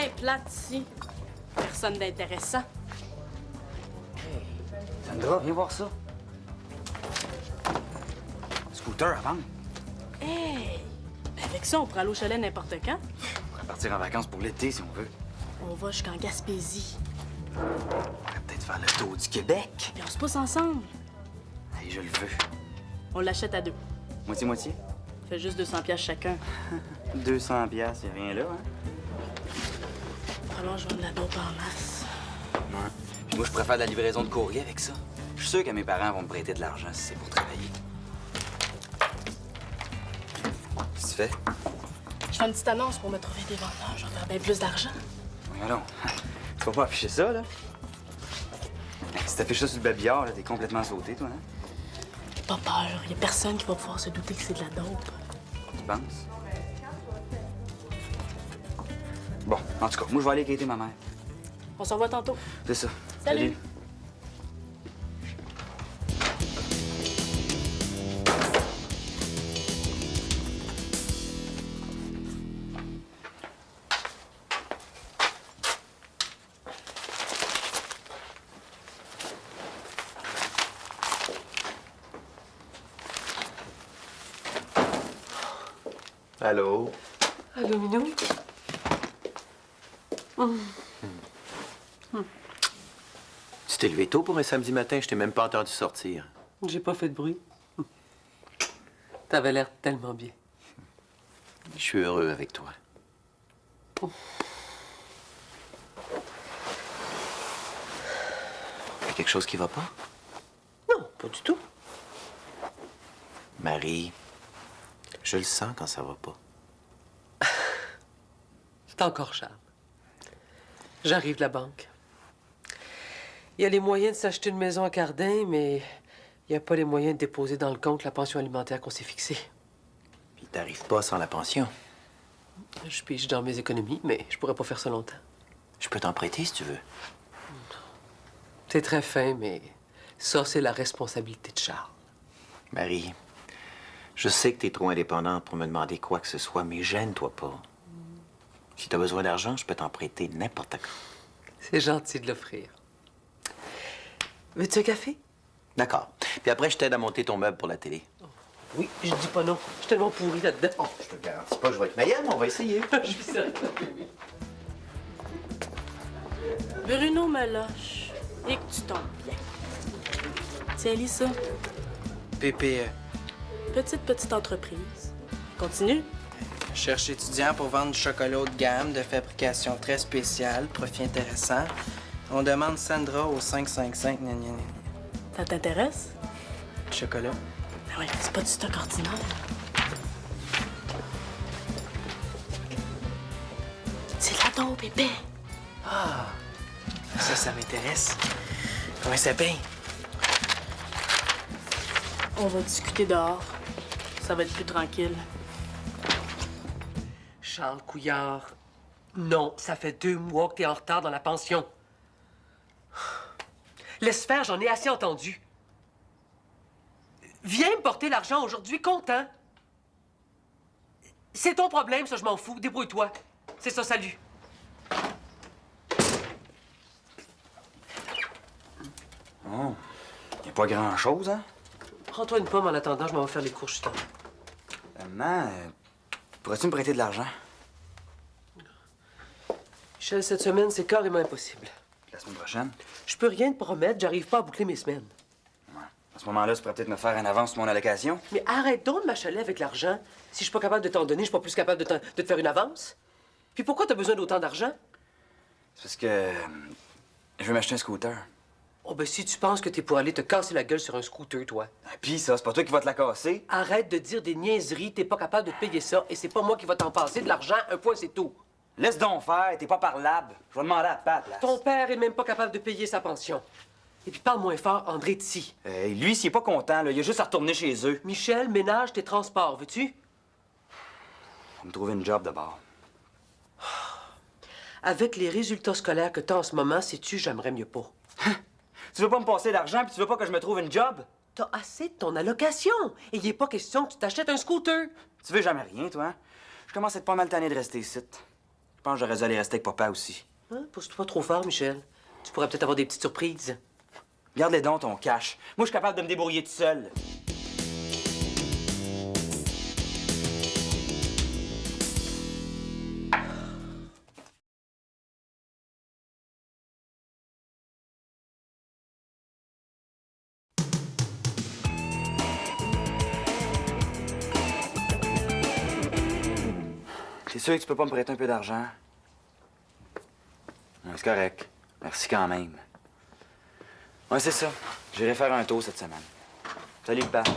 bien plate ici. Personne d'intéressant. Hey, Sandra, viens voir ça. Scooter à vendre. Hey! Avec ça, on pourrait aller au chalet n'importe quand. On pourrait partir en vacances pour l'été si on veut. On va jusqu'en Gaspésie. On pourrait peut-être faire le tour du Québec. Puis on se pousse ensemble. Hey, je le veux. On l'achète à deux. Moitié-moitié. Fait juste 200 piastres chacun. 200 piastres, y'a rien là, hein? Alors, je vais de la dope en masse. Ouais. Puis moi, je préfère de la livraison de courrier avec ça. Je suis sûr que mes parents vont me prêter de l'argent si c'est pour travailler. Qu'est-ce que tu fais? Je fais une petite annonce pour me trouver des vendeurs. Je vais faire bien plus d'argent. Oui, allons. Tu vas pas afficher ça, là? Si t'affiches ça sur le babillard, là, t'es complètement sauté, toi, hein? Pas peur. Il y a personne qui va pouvoir se douter que c'est de la dope. Tu penses? Bon, en tout cas, moi, je vais aller quitter ma mère. On se revoit tantôt. C'est ça. Salut. Allô? Allô, Minou? Tu t'es levé tôt pour un samedi matin, je t'ai même pas entendu sortir. J'ai pas fait de bruit. T'avais l'air tellement bien. Je suis heureux avec toi. Y a quelque chose qui va pas? Non, pas du tout. Marie, je le sens quand ça va pas. C'est encore Charles. J'arrive de la banque. Il y a les moyens de s'acheter une maison à Cardin, mais il n'y a pas les moyens de déposer dans le compte la pension alimentaire qu'on s'est fixée. Puis t'arrives pas sans la pension. Je pige dans mes économies, mais je pourrais pas faire ça longtemps. Je peux t'en prêter si tu veux. C'est très fin, mais ça, c'est la responsabilité de Charles. Marie, je sais que t'es trop indépendante pour me demander quoi que ce soit, mais gêne-toi pas. Si t'as besoin d'argent, je peux t'en prêter n'importe quand. C'est gentil de l'offrir. Veux-tu un café? D'accord. Puis après, je t'aide à monter ton meuble pour la télé. Oui, je dis pas non. Je suis tellement pourri là-dedans. Oh, je te garantis pas que je vais être meilleur, mais on va essayer. Je suis certaine. Bruno me lâche. Et que tu tombes bien. Tiens, lis ça. PPE. Petite entreprise. Continue. Cherche étudiant pour vendre du chocolat haut de gamme de fabrication très spéciale, profit intéressant. On demande Sandra au 555. Gna, gna, gna. Ça t'intéresse? Chocolat. Ah oui, c'est pas du stock ordinaire. C'est de la dope, bébé. Ah, ça m'intéresse. Combien ça paye? On va discuter dehors. Ça va être plus tranquille. Charles Couillard, non, ça fait 2 mois que t'es en retard dans la pension. Laisse faire, j'en ai assez entendu. Viens me porter l'argent aujourd'hui, content. C'est ton problème, ça, je m'en fous. Débrouille-toi. C'est ça, salut. Oh, y a pas grand-chose, hein? Prends-toi une pomme en attendant, je m'en vais faire les courses, justement. Maman, pourrais-tu me prêter de l'argent? Michel, cette semaine, c'est carrément impossible. La semaine prochaine? Je peux rien te promettre, j'arrive pas à boucler mes semaines. Ouais. À ce moment-là, tu pourrais peut-être me faire une avance sur mon allocation? Mais arrête donc de m'achaler avec l'argent. Si je suis pas capable de t'en donner, je suis pas plus capable de te faire une avance. Puis pourquoi t'as besoin d'autant d'argent? C'est parce que je veux m'acheter un scooter. Oh, ben si tu penses que t'es pour aller te casser la gueule sur un scooter, toi. Ah, pis ça, c'est pas toi qui vas te la casser. Arrête de dire des niaiseries, t'es pas capable de te payer ça, et c'est pas moi qui va t'en passer de l'argent, un point, c'est tout. Laisse donc faire, t'es pas parlable. Je vais demander à Pat, là. Ton père est même pas capable de payer sa pension. Et puis parle moins fort, André Tissy. Lui, s'il est pas content, là, il a juste à retourner chez eux. Michel, ménage tes transports, veux-tu? Faut me trouver une job d'abord. Avec les résultats scolaires que t'as en ce moment, sais-tu, j'aimerais mieux pas. Tu veux pas me passer d'argent, puis tu veux pas que je me trouve une job? T'as assez de ton allocation. Et il est pas question que tu t'achètes un scooter. Tu veux jamais rien, toi, hein? Je commence à être pas mal tanné de rester ici. pense que j'aurais dû aller rester avec papa aussi. Hein? Pousse-toi pas trop fort, Michel. Tu pourrais peut-être avoir des petites surprises. Garde-les donc, ton cash. Moi, je suis capable de me débrouiller tout seul. C'est sûr que tu peux pas me prêter un peu d'argent? Ouais, c'est correct. Merci quand même. Ouais, c'est ça. J'irai faire un tour cette semaine. Salut, papa.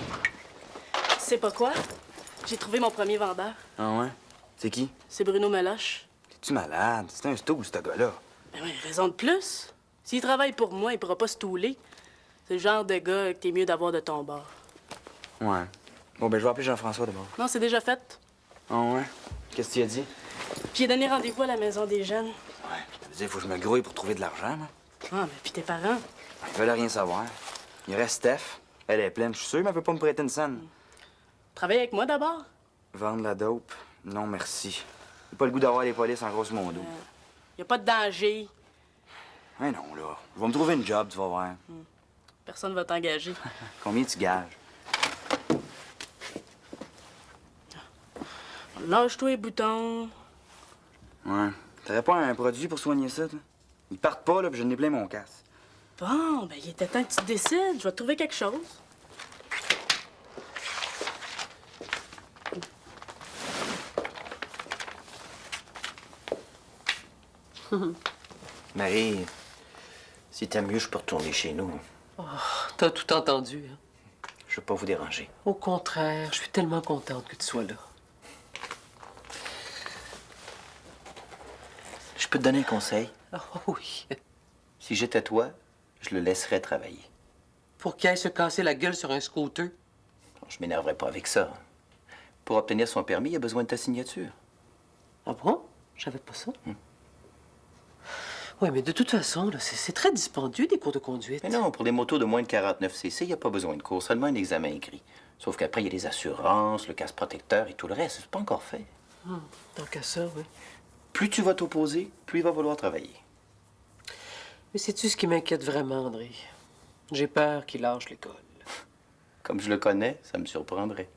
Tu sais pas quoi? J'ai trouvé mon premier vendeur. Ah ouais? C'est qui? C'est Bruno Meloche. T'es-tu malade? C'est un stool, ce gars-là. Ben oui, raison de plus. S'il travaille pour moi, il pourra pas se touler. C'est le genre de gars que t'es mieux d'avoir de ton bord. Ouais. Bon, ben, je vais appeler Jean-François d'abord. Non, c'est déjà fait. Ah ouais? Qu'est-ce que tu as dit? Puis j'ai donné rendez-vous à la maison des jeunes. Ouais, ça veut dire, faut que je me grouille pour trouver de l'argent, moi. Ah, mais puis tes parents. Ils veulent rien savoir. Il reste Steph. Elle est pleine, je suis sûr, mais elle veut pas me prêter une scène. Travaille avec moi d'abord. Vendre la dope? Non, merci. J'ai pas le goût d'avoir les polices en grosse modo. Y a pas de danger. Mais non, là. Je vais me trouver une job, tu vas voir. Personne va t'engager. Combien tu gages? Lâche-toi les boutons. Ouais. T'aurais pas un produit pour soigner ça, toi? Ils partent pas, là, puis je n'ai plein mon casse. Bon, ben il était temps que tu te décides. Je vais te trouver quelque chose. Marie, si t'aimes mieux, je peux retourner chez nous. T'as tout entendu, hein? Je veux pas vous déranger. Au contraire, je suis tellement contente que tu sois là. Je peux te donner un conseil? Ah oui. Si j'étais toi, je le laisserais travailler. Pour qu'il aille se casser la gueule sur un scooter. Je m'énerverais pas avec ça. Pour obtenir son permis, il a besoin de ta signature. Ah bon? Je savais pas ça. Oui, mais de toute façon, là, c'est très dispendieux, des cours de conduite. Mais non, pour les motos de moins de 49 cc, il n'y a pas besoin de cours, seulement un examen écrit. Sauf qu'après, il y a les assurances, le casque protecteur et tout le reste. C'est pas encore fait. Tant qu'à ça, oui. Plus tu vas t'opposer, plus il va vouloir travailler. Mais sais-tu ce qui m'inquiète vraiment, André? J'ai peur qu'il lâche l'école. Comme je le connais, ça me surprendrait.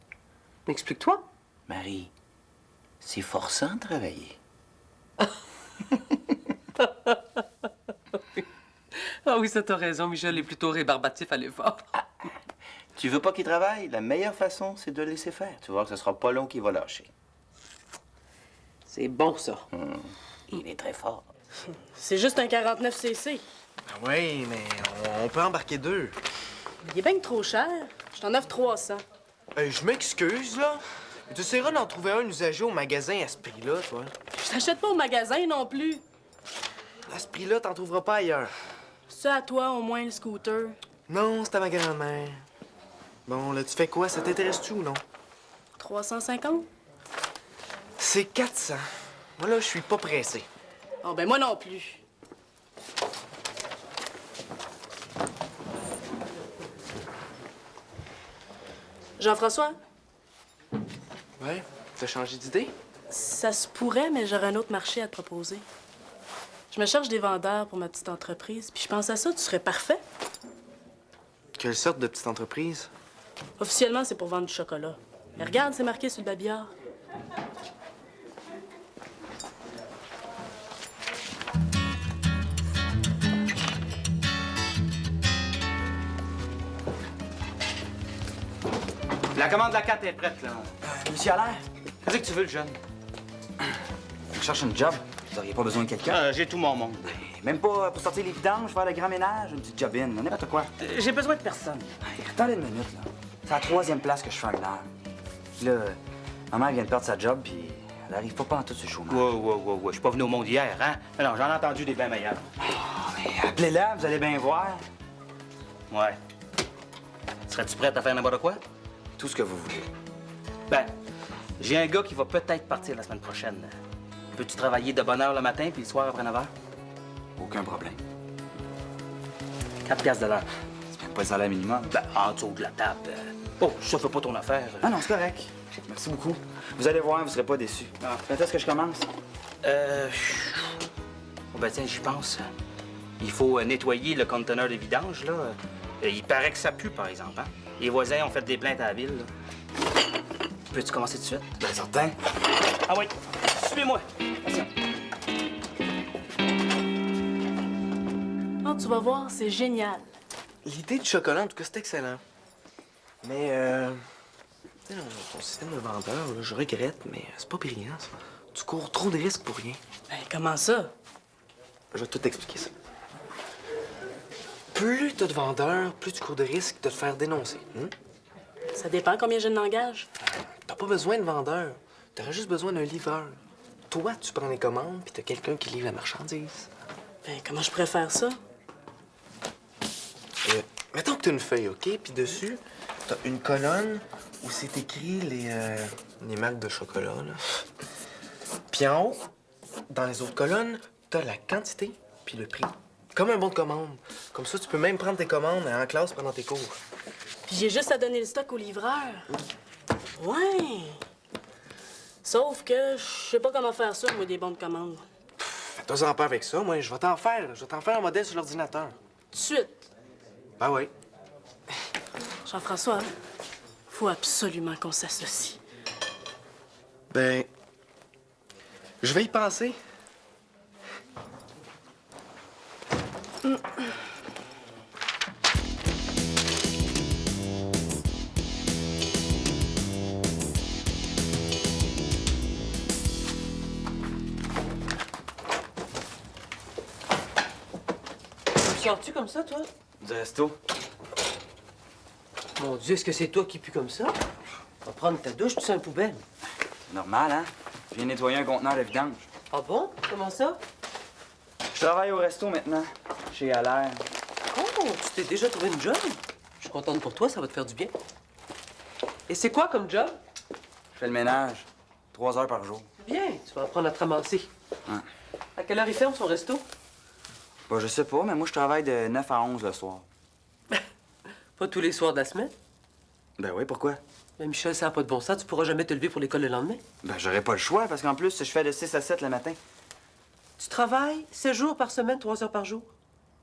Explique-toi. Marie, c'est forçant de travailler. Ah oui, ça t'as raison, Michel est plutôt rébarbatif à l'effort. Tu veux pas qu'il travaille? La meilleure façon, c'est de le laisser faire. Tu vois que ce sera pas long qu'il va lâcher. C'est bon, ça. Il est très fort. C'est juste un 49 cc. Ah oui, mais on peut embarquer deux. Il est bien que trop cher. Je t'en offre 300. Je m'excuse, là. Mais tu essaieras d'en trouver un usagé au magasin à ce prix-là, toi. Je t'achète pas au magasin non plus. À ce prix-là, t'en trouveras pas ailleurs. Ça à toi, au moins, le scooter. Non, c'est à ma grand-mère. Bon, là, tu fais quoi? Ça t'intéresse-tu ou non? 350? C'est 400. Moi, là, je suis pas pressé. Oh, ben moi non plus. Jean-François, Ouais? T'as changé d'idée? ça se pourrait, mais j'aurais un autre marché à te proposer. Je me cherche des vendeurs pour ma petite entreprise, puis je pense à ça, tu serais parfait. Quelle sorte de petite entreprise? Officiellement, c'est pour vendre du chocolat. Mais regarde, c'est marqué sur le babillard. La commande de la 4 est prête, là. Monsieur Allaire, qu'est-ce que tu veux, le jeune? Je cherche un job. Vous auriez pas besoin de quelqu'un? J'ai tout mon monde. Même pas pour sortir les vidanges, faire le grand ménage, une petite jobine, n'importe quoi. J'ai besoin de personne. Hey, attendez une minute, là. C'est la 3e place que je fais en une heure. Puis là, ma mère vient de perdre sa job, puis elle arrive pas en tout ce chômage. Ouais. Je suis pas venu au monde hier, hein? Non, j'en ai entendu des bien meilleurs. Mais appelez-la, vous allez bien voir. Ouais. Serais-tu prête à faire n'importe quoi? Tout ce que vous voulez. Ben, j'ai un gars qui va peut-être partir la semaine prochaine. Peux-tu travailler de bonne heure le matin puis le soir après 9 h? Aucun problème. 4 piastres de l'heure. C'est même pas le salaire minimum. Ben, en dessous de la table. Oh, ça fait pas ton affaire. Ah non, c'est correct. Merci beaucoup. Vous allez voir, vous serez pas déçus. Quand est-ce que je commence? Oh, ben tiens, j'y pense. Il faut nettoyer le conteneur de vidange, là. Il paraît que ça pue, par exemple, hein? Les voisins ont fait des plaintes à la ville, là. Peux-tu commencer tout de suite? Ben, certain. Ah oui, suivez-moi. Attention. Non, tu vas voir, c'est génial. L'idée du chocolat, en tout cas, c'est excellent. Mais, tu sais, ton système de vendeur, là, je regrette, mais c'est pas brillant, ça. Tu cours trop de risques pour rien. Ben, comment ça? Je vais tout t'expliquer ça. Plus t'as de vendeurs, plus tu cours de risques de te faire dénoncer. Ça dépend combien je n'engage. T'as pas besoin de vendeur. T'aurais juste besoin d'un livreur. Toi, tu prends les commandes, puis t'as quelqu'un qui livre la marchandise. Ben, comment je pourrais faire ça? Mettons que t'as une feuille, OK? Puis dessus, t'as une colonne où c'est écrit les marques de chocolat, là. Puis en haut, dans les autres colonnes, t'as la quantité puis le prix. Comme un bon de commande. Comme ça, tu peux même prendre tes commandes en classe pendant tes cours. Puis j'ai juste à donner le stock au livreur. Ouais. Sauf que je sais pas comment faire ça, moi, des bons de commande. Fais-toi-en pas avec ça, moi. Je vais t'en faire. Je vais t'en faire un modèle sur l'ordinateur. Tout de suite. Ben oui. Jean-François, faut absolument qu'on s'associe. Ben, je vais y penser. Sors-tu comme ça, toi? Du resto. Mon Dieu, est-ce que c'est toi qui pue comme ça? Va prendre ta douche, tu sens une poubelle. C'est normal, hein? Je viens nettoyer un conteneur de vidange. Ah bon? Comment ça? Je travaille au resto maintenant, chez Allaire. Oh, tu t'es déjà trouvé une job? Je suis contente pour toi, ça va te faire du bien. Et c'est quoi comme job? Je fais le ménage, 3 heures par jour. Bien, tu vas apprendre à te ramasser. Ouais. À quelle heure il ferme son resto? Bah, je sais pas, mais moi, je travaille de 9 à 11 le soir. Pas tous les soirs de la semaine. Ben oui, pourquoi? Mais Michel, ça n'a pas de bon sens, tu pourras jamais te lever pour l'école le lendemain. Ben, j'aurais pas le choix, parce qu'en plus, je fais de 6 à 7 le matin. Tu travailles 7 jours par semaine, 3 heures par jour?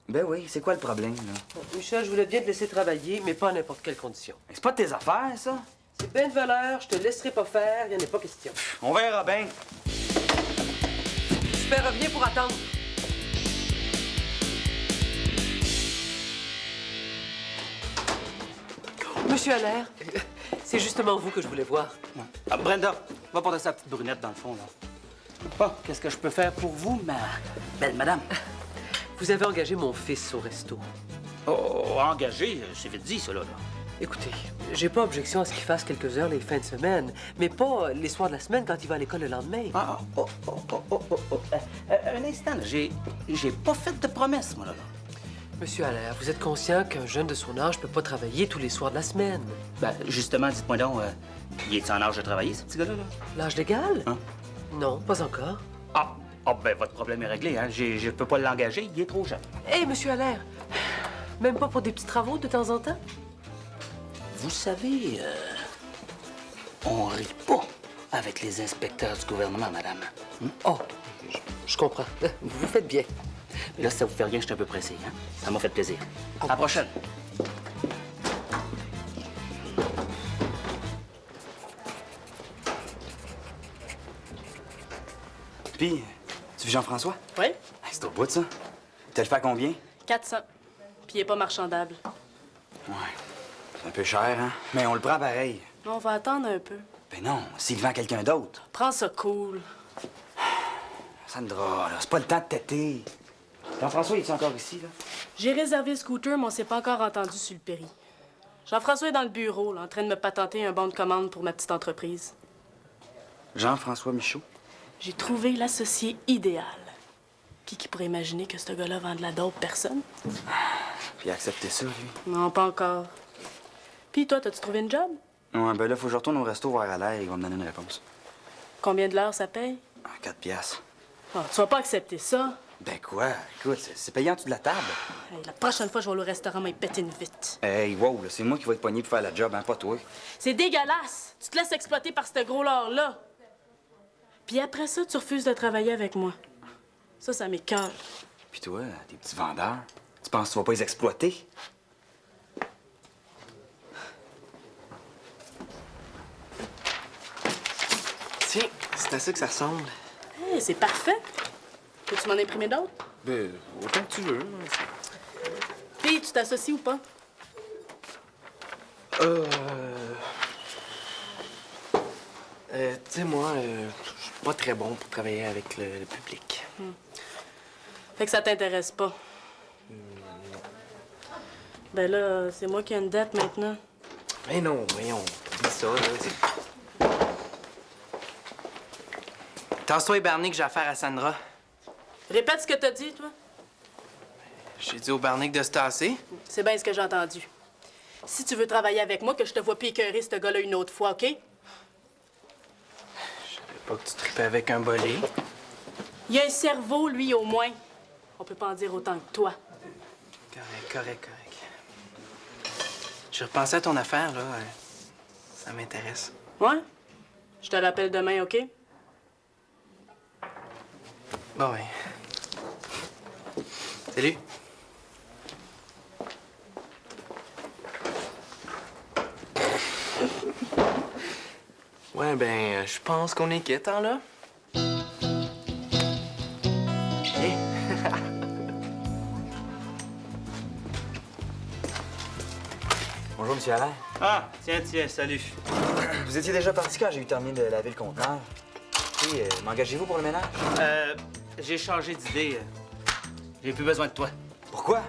Ben oui, c'est quoi le problème, là? Bon, Michel, je voulais bien te laisser travailler, mais pas à n'importe quelle condition. Ben, c'est pas de tes affaires, ça. C'est bien de valeur, je te laisserai pas faire, il n'y en a pas question. On verra bien. Super, reviens pour attendre. Monsieur Allaire, c'est justement vous que je voulais voir. Ah, Brenda, va porter sa petite brunette dans le fond, là. Bon, qu'est-ce que je peux faire pour vous, ma belle madame? Vous avez engagé mon fils au resto. Oh, engagé, c'est vite dit, ça, là. Écoutez, j'ai pas objection à ce qu'il fasse quelques heures les fins de semaine, mais pas les soirs de la semaine quand il va à l'école le lendemain. Un instant, là, j'ai pas fait de promesse, moi, là. Monsieur Allaire, vous êtes conscient qu'un jeune de son âge peut pas travailler tous les soirs de la semaine? Ben, justement, dites-moi donc, il est en âge de travailler, ce petit gars-là, là? L'âge légal? Hein? Non, pas encore. Ah, ben, votre problème est réglé, hein. Je peux pas l'engager, il est trop jeune. Hé, monsieur Allaire, même pas pour des petits travaux de temps en temps? Vous savez, on rit pas avec les inspecteurs du gouvernement, madame. Oh, je comprends. Vous vous faites bien. Mais là, si ça vous fait rien, je suis un peu pressé, hein? Ça m'a fait plaisir. À la prochaine. Puis, tu veux Jean-François? Oui? Hey, c'est au bout de ça. Tu le fais à combien? 400. Puis il est pas marchandable. Ouais. C'est un peu cher, hein? Mais on le prend pareil. On va attendre un peu. Ben non, s'il le vend à quelqu'un d'autre. Prends ça cool. Sandra, là, c'est pas le temps de têter. Jean-François, il est encore ici, là? J'ai réservé le scooter, mais on s'est pas encore entendu sur le péri. Jean-François est dans le bureau, là, en train de me patenter un bon de commande pour ma petite entreprise. Jean-François Michaud? J'ai trouvé l'associé idéal. Qui pourrait imaginer que ce gars-là vend de la dope personne? Puis accepter ça, lui. Non, pas encore. Puis toi, t'as-tu trouvé une job? Ouais, ben là, faut que je retourne au resto voir Allaire et il va me donner une réponse. Combien de l'heure ça paye? 4 piastres. Ah, tu vas pas accepter ça. Ben quoi? Écoute, c'est payant en dessous de la table. Hey, la prochaine fois, je vais aller au restaurant, mais péter une vite. Hey, wow, là, c'est moi qui vais être pogné pour faire la job, hein, pas toi. C'est dégueulasse! Tu te laisses exploiter par ce gros lard-là. Puis après ça, tu refuses de travailler avec moi. Ça m'écoeure. Puis toi, tes petits vendeurs, tu penses que tu vas pas les exploiter? Tiens, c'est à ça que ça ressemble. Hey, c'est parfait. Peux-tu m'en imprimer d'autres? Ben, autant que tu veux. Puis, tu t'associes ou pas? Tu sais, moi, je suis pas très bon pour travailler avec le public. Fait que ça t'intéresse pas. Ben là, c'est moi qui ai une dette maintenant. Mais non, voyons, dis ça, là. Tasse-toi et Barnick, j'ai affaire à Sandra. Répète ce que t'as dit, toi. J'ai dit au Barnick de se tasser. C'est bien ce que j'ai entendu. Si tu veux travailler avec moi, que je te vois plus écœurer ce gars-là une autre fois, OK? Je savais pas que tu tripais avec un bolé. Il a un cerveau, lui, au moins. On peut pas en dire autant que toi. Correct. J'ai repensé à ton affaire, là. Ça m'intéresse. Ouais? Je te rappelle demain, OK? Bon, ouais. Salut. Ouais, ben, je pense qu'on est quitte, hein, là? Bonjour, monsieur Allaire. Ah, tiens, salut. Vous étiez déjà parti quand j'ai eu terminé de laver le conteneur. Puis, m'engagez-vous pour le ménage? J'ai changé d'idée. J'ai plus besoin de toi. Pourquoi?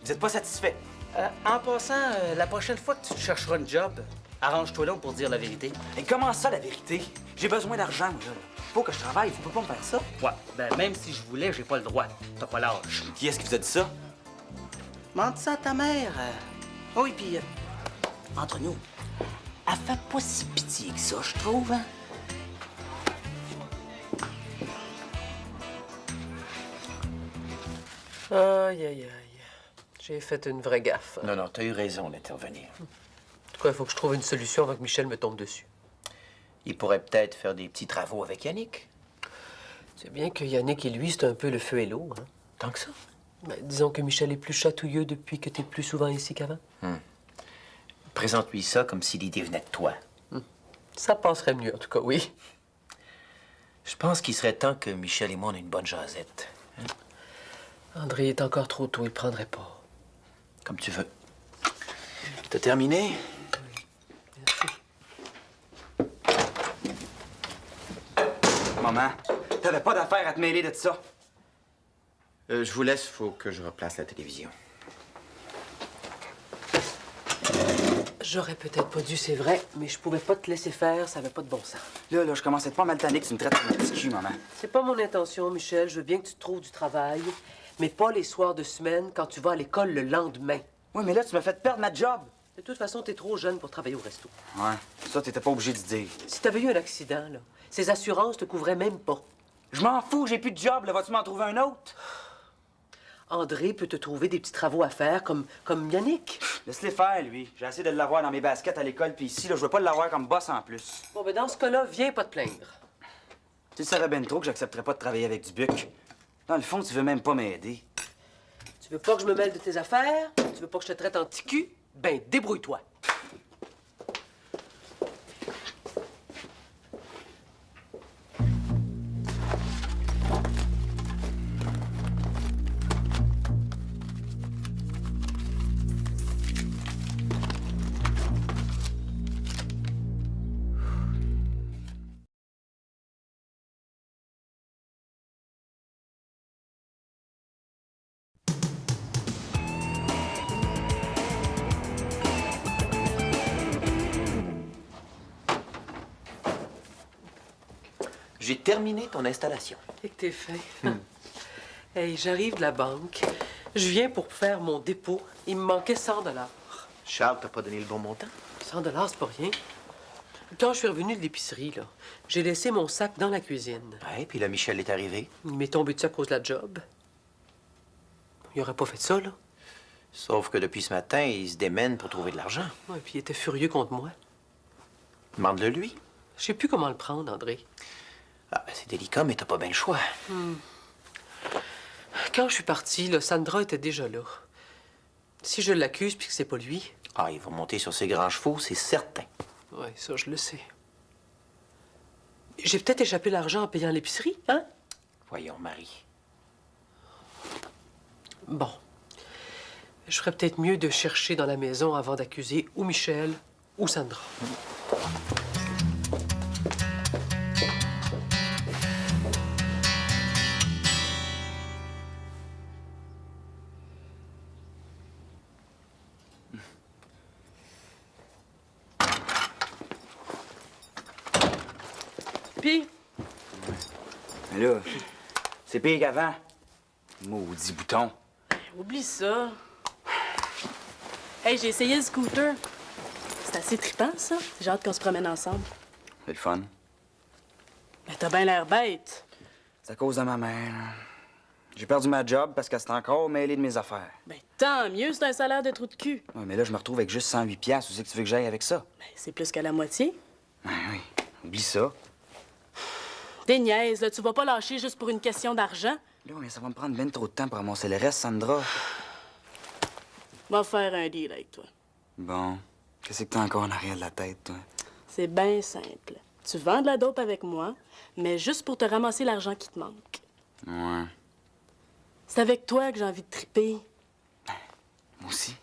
Vous êtes pas satisfait? En passant, la prochaine fois que tu te chercheras une job, arrange-toi là pour dire la vérité. Et comment ça, la vérité? J'ai besoin d'argent, moi, là. Faut que je travaille, vous pouvez pas me faire ça. Ouais, ben même si je voulais, j'ai pas le droit. T'as pas l'âge. Qui est-ce qui vous a dit ça? Mande ça à ta mère. Oh, et puis, entre nous, elle fait pas si pitié que ça, je trouve, hein? Aïe. J'ai fait une vraie gaffe. Non, t'as eu raison d'intervenir. En tout cas, il faut que je trouve une solution avant que Michel me tombe dessus. Il pourrait peut-être faire des petits travaux avec Yannick. C'est bien que Yannick et lui, c'est un peu le feu et l'eau, hein? Tant que ça. Ben, disons que Michel est plus chatouilleux depuis que t'es plus souvent ici qu'avant. Présente-lui ça comme si l'idée venait de toi. Ça passerait mieux, en tout cas, oui. Je pense qu'il serait temps que Michel et moi on ait une bonne jasette. André est encore trop tôt, il prendrait pas. Comme tu veux. T'as terminé? Maman, t'avais pas d'affaire à te mêler de ça. Je vous laisse, faut que je replace la télévision. J'aurais peut-être pas dû, c'est vrai, mais je pouvais pas te laisser faire, ça avait pas de bon sens. Là, je commence à être pas mal tanné que tu me traites sur mon petit cul, maman. C'est pas mon intention, Michel. Je veux bien que tu te trouves du travail, mais pas les soirs de semaine quand tu vas à l'école le lendemain. Oui, mais là, tu m'as fait perdre ma job. De toute façon, t'es trop jeune pour travailler au resto. Ouais, ça, t'étais pas obligé de dire. Si t'avais eu un accident, là, ces assurances te couvraient même pas. Je m'en fous, j'ai plus de job, là. Vas-tu m'en trouver un autre? André peut te trouver des petits travaux à faire, comme Yannick. Laisse-les faire, lui. J'ai essayé de l'avoir dans mes baskets à l'école, puis ici, là, je veux pas l'avoir comme boss en plus. Bon, ben dans ce cas-là, viens pas te plaindre. Tu le savais ben trop que j'accepterais pas de travailler avec du buc. Dans le fond, tu veux même pas m'aider. Tu veux pas que je me mêle de tes affaires? Tu veux pas que je te traite en petit cul? Ben, débrouille-toi. J'ai terminé ton installation. Et que t'es fait. Hey, j'arrive de la banque. Je viens pour faire mon dépôt. Il me manquait 100 $. Charles t'a pas donné le bon montant? 100 $, c'est pas rien. Quand je suis revenu de l'épicerie, là, j'ai laissé mon sac dans la cuisine. Ouais, puis là, Michel est arrivé. Il m'est tombé dessus à cause de la job. il aurait pas fait ça, là. Sauf que depuis ce matin, il se démène pour trouver de l'argent. Ouais, puis il était furieux contre moi. Demande-le lui. Je sais plus comment le prendre, André. Ah, ben, c'est délicat, mais t'as pas bien le choix. Quand je suis partie, là, Sandra était déjà là. Si je l'accuse puis que c'est pas lui... Ah, il va monter sur ses grands chevaux, c'est certain. Oui, ça, je le sais. J'ai peut-être échappé l'argent en payant l'épicerie, hein? Voyons, Marie. Bon. Je ferais peut-être mieux de chercher dans la maison avant d'accuser ou Michel ou Sandra. Puis, Mais là, c'est pire qu'avant. Maudit bouton. Oublie ça. Hey, j'ai essayé le scooter. C'est assez trippant, ça. J'ai hâte qu'on se promène ensemble. C'est le fun. Ben, t'as bien l'air bête. C'est à cause de ma mère. Là. J'ai perdu ma job parce qu'elle s'est encore mêlée de mes affaires. Ben, tant mieux, c'est un salaire de trou de cul. Ouais, mais là, je me retrouve avec juste 108 piastres. Où c'est que tu veux que j'aille avec ça? Ben, c'est plus qu'à la moitié. Ben oui, oublie ça. Des niaises, là. Tu vas pas lâcher juste pour une question d'argent. Là, mais ça va me prendre bien trop de temps pour ramasser le reste, Sandra. Va faire un deal avec toi. Bon, qu'est-ce que t'as encore en arrière de la tête, toi? C'est bien simple. Tu vends de la dope avec moi, mais juste pour te ramasser l'argent qui te manque. Ouais, C'est avec toi que j'ai envie de triper. moi aussi.